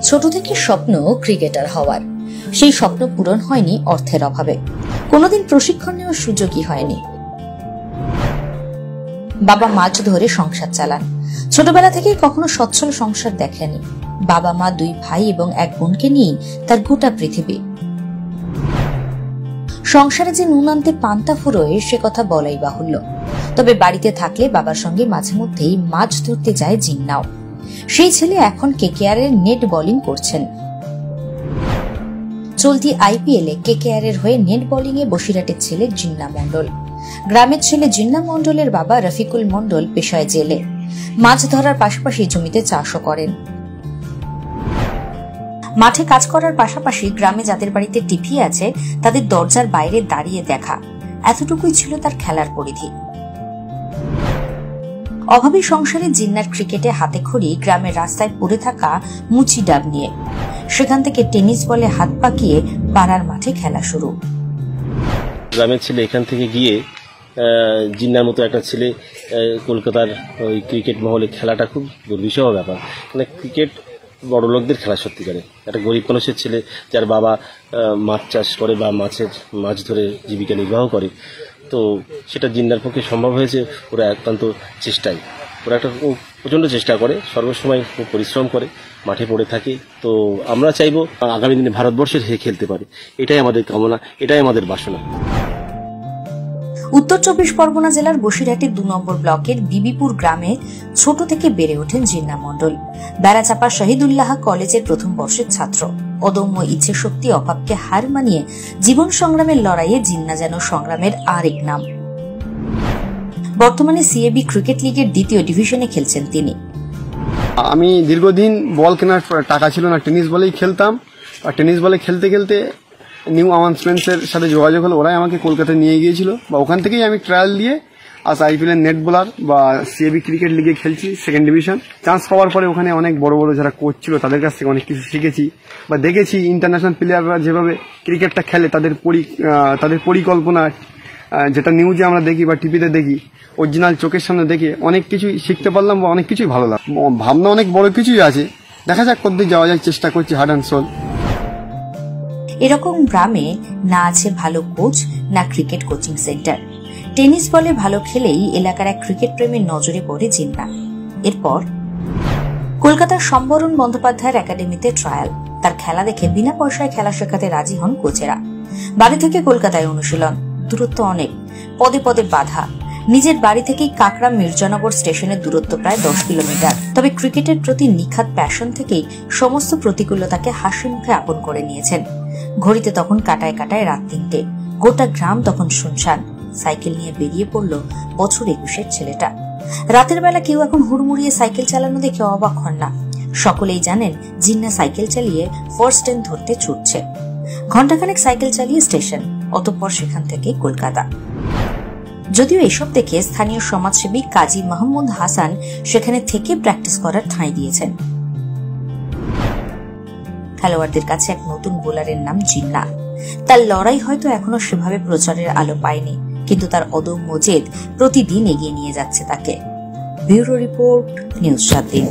ছোট থেকে স্বপ্ন ক্রিকেটার হওয়ার, সেই স্বপ্ন পূরণ হয়নি অর্থের অভাবে। কোনোদিন প্রশিক্ষণ নেওয়ার সুযোগই হয়নি। বাবা মাছ ধরে সংসার চালান। ছোটবেলা থেকেই কখনো সচ্ছল সংসার দেখেনি। বাবা মা, 2 ভাই এবং 1 বোনকে নিয়েই তার গোটা পৃথিবী। সংসারে যে নুন আনতে পান্তা ফুরোয় সে কথা বলাই বাহুল্য। তবে বাড়িতে থাকলে বাবার সঙ্গে মাঝে মধ্যেই মাছ ধরতে যায় জিন্নাও। সেই ছেলে এখন কেকেআর এর নেট বোলিং করছেন। চলতি IPL এ কেকেআর এর হয়ে নেট বোলিং এ বসিরহাটের ছেলে জিন্না মণ্ডল। গ্রামের ছেলে জিন্না মণ্ডলের বাবা রফিকুল মণ্ডল পেশায় জেলে। মাছ ধরার পাশাপাশি জমিতে চাষও করেন। মাঠে কাজ করার পাশাপাশি গ্রামে যাদের বাড়িতে টিভি আছে তাদের দরজার বাইরে দাঁড়িয়ে দেখা, এতটুকুই ছিল তার খেলার পরিধি। অভাবী সংসারে জিন্নার ক্রিকেটে হাতে খড়ি গ্রামের রাস্তায় পড়ে থাকা মুচি ডাব নিয়ে। সেখান থেকে টেনিস বলে হাত পাকিয়ে পাড়ার মাঠে খেলা শুরু। গ্রামের ছেলে এখান থেকে গিয়ে জিন্নার মতো একটা ছেলে কলকাতার ওই ক্রিকেট মহলে খেলাটা খুব দুর্বিষহ ব্যাপার। মানে ক্রিকেট বড় লোকদের খেলা সত্যিকারে। একটা গরিব মানুষের ছেলে যার বাবা মাছ চাষ করে বা মাছ ধরে জীবিকা নির্বাহ করে, তো সেটা জিন্নার পক্ষে সম্ভব হয়েছে ওরা একান্ত চেষ্টায়। ওরা একটা প্রচণ্ড চেষ্টা করে, সর্বসময় খুব পরিশ্রম করে, মাঠে পড়ে থাকে। তো আমরা চাইবো আগামী দিনে ভারতবর্ষের হয়ে খেলতে পারে। এটাই আমাদের কামনা, এটাই আমাদের বাসনা। উত্তর 24 পরগনা জেলার বসিরহাটের 2 নম্বর ব্লকের বিবিপুর গ্রামে ছোট থেকে বেড়ে ওঠেন জিন্না মণ্ডল। বেড়াচাপা শহীদুল্লাহ কলেজের 1ম বর্ষের ছাত্র। অদম্য ইচ্ছে শক্তি অভাবকে হার মানিয়ে জীবন সংগ্রামের লড়াইয়ে জিন্না যেন সংগ্রামের আরেক নাম। বর্তমানে CAB ক্রিকেট লিগের 2য় ডিভিশনে খেলছেন তিনি। আমি দীর্ঘদিন বল কেনার টাকা ছিল না, টেনিস বলেই খেলতাম। আর টেনিস বলে খেলতে খেলতে নিউ আমাউন্টসমেন্টসের সাথে যোগাযোগ হলো, ওরাই আমাকে কলকাতায় নিয়ে গিয়েছিল বা ওখান থেকেই আমি ট্রায়াল দিয়ে আজ IPL এর নেট বোলার বা CAB ক্রিকেট লিগে খেলছি 2nd ডিভিশন। চান্স পাওয়ার পরে ওখানে অনেক বড় বড় যারা কোচ ছিল তাদের কাছ থেকে অনেক কিছু শিখেছি বা দেখেছি ইন্টারন্যাশনাল প্লেয়াররা যেভাবে ক্রিকেটটা খেলে, তাদের পরিকল্পনা যেটা নিউজে আমরা দেখি বা টিভিতে দেখি, অরিজিনাল চোখের সামনে দেখে অনেক কিছুই শিখতে পারলাম বা অনেক কিছুই ভালো লাগলো। ভাবনা অনেক বড় কিছুই আছে, দেখা যাক কতদূর যাওয়া যায়, চেষ্টা করছি হার্ড অ্যান্ড সোল। এরকম গ্রামে না আছে ভালো কোচ, না ক্রিকেট কোচিং সেন্টার। টেনিস বলে ভালো খেলেই এলাকার এক ক্রিকেট প্রেমীর নজরে পড়ে জিন্না। এরপর কলকাতার সম্বরণ বন্দ্যোপাধ্যায়ের একাডেমিতে ট্রায়াল। তার খেলা দেখে বিনা পয়সায় খেলা শেখাতে রাজি হন কোচেরা। বাড়ি থেকে কলকাতায় অনুশীলন, দূরত্ব অনেক, পদে পদে বাধা। নিজের বাড়ি থেকেই কাকড়া মির্জানগর স্টেশনের দূরত্ব প্রায় 10 কিলোমিটার। তবে ক্রিকেটের প্রতি নিখাত প্যাশন থেকেই সমস্ত প্রতিকূলতাকে হাসি মুখে আপন করে নিয়েছেন। ঘড়িতে তখন কাটায় কাটায় রাত 3টে। গোটা গ্রাম তখন শুনশান। সাইকেল নিয়ে বেরিয়ে পড়ল বছর 21-এর ছেলেটা। রাতের বেলা কেউ এখন হুড়মুড়িয়ে সাইকেল চালানো দেখে অবাক হন না। সকলেই জানেন জিন্না সাইকেল চালিয়ে ফার্স্ট ট্রেন ধরতে ছুটছে। ঘণ্টাখানেক সাইকেল চালিয়ে স্টেশন, অতঃপর সেখান থেকে কলকাতা। যদিও এসব দেখে স্থানীয় সমাজসেবী কাজী মাহমুদ হাসান সেখানে থেকে প্র্যাকটিস করার ঠাঁই দিয়েছেন। খেলোয়াড়দের কাছে এক নতুন বোলারের নাম জিন্না। তার লড়াই হয়তো এখনো সেভাবে প্রচারের আলো পায়নি, কিন্তু তার অদম্য জেদ প্রতিদিন এগিয়ে নিয়ে যাচ্ছে তাকে। ব্যুরো রিপোর্ট, নিউজ 7 দিন।